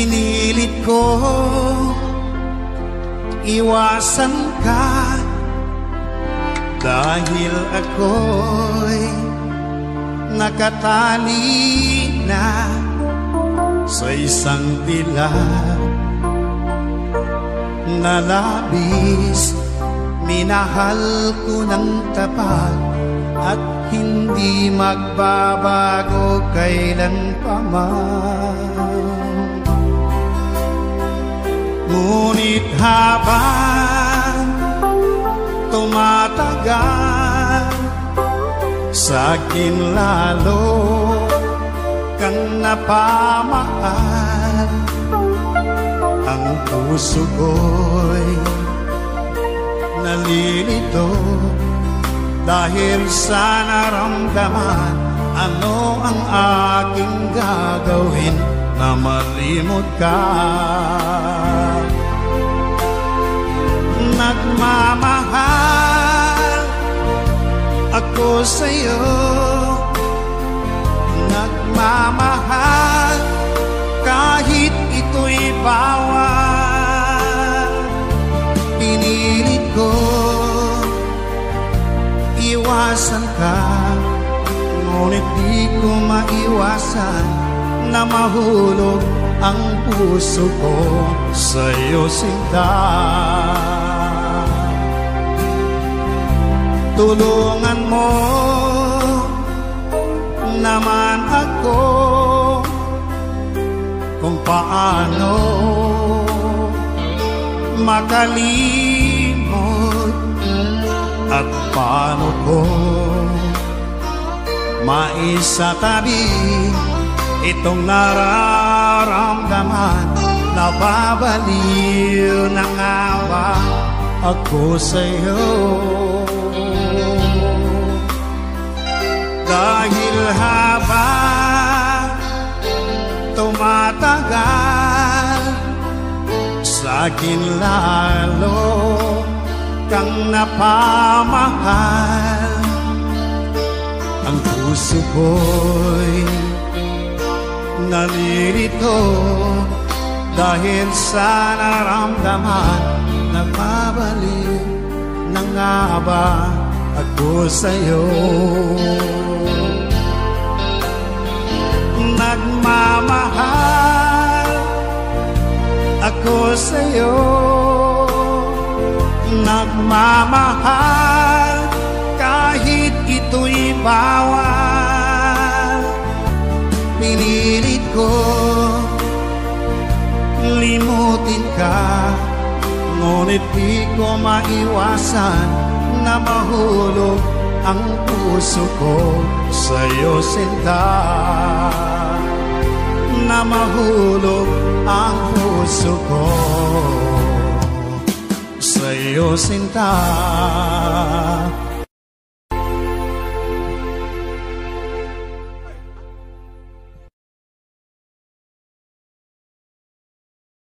Pinilit ko iwasan ka dahil ako'y nakatali na sa isang dilag na labis. Minahal ko ng tapat at hindi magbabago kailanpaman. Ngunit habang tumatagal, sa'kin lalo kang napamahal. Ang puso ko'y nalilito dahil sa naramdaman. Ano ang aking gagawin na malimot ka? Nagmamahal ako sa'yo, nagmamahal kahit ito'y bawal. Pinilit ko iwasan ka, ngunit di ko maiwasan na mahulog ang puso ko sa'yo, sinta. Tulungan mo naman ako kung paano makalimot at paano ko maisatabi itong nararamdaman. Nababaliw na nga ba ako sa'yo? Dahil habang tumatagal, sa'kin lalo kang napamahal. Ang puso ko'y nalilito dahil sa naramdaman. Nagmabalik na nga ba ako sa'yo? Nagmamahal ako sa'yo, nagmamahal kahit ito'y bawal. Pinilit ko limutin ka, ngunit di ko maiwasan na mahulog ang puso ko sa'yo, sinta. Na mahulog ang puso ko sa'yo, sinta.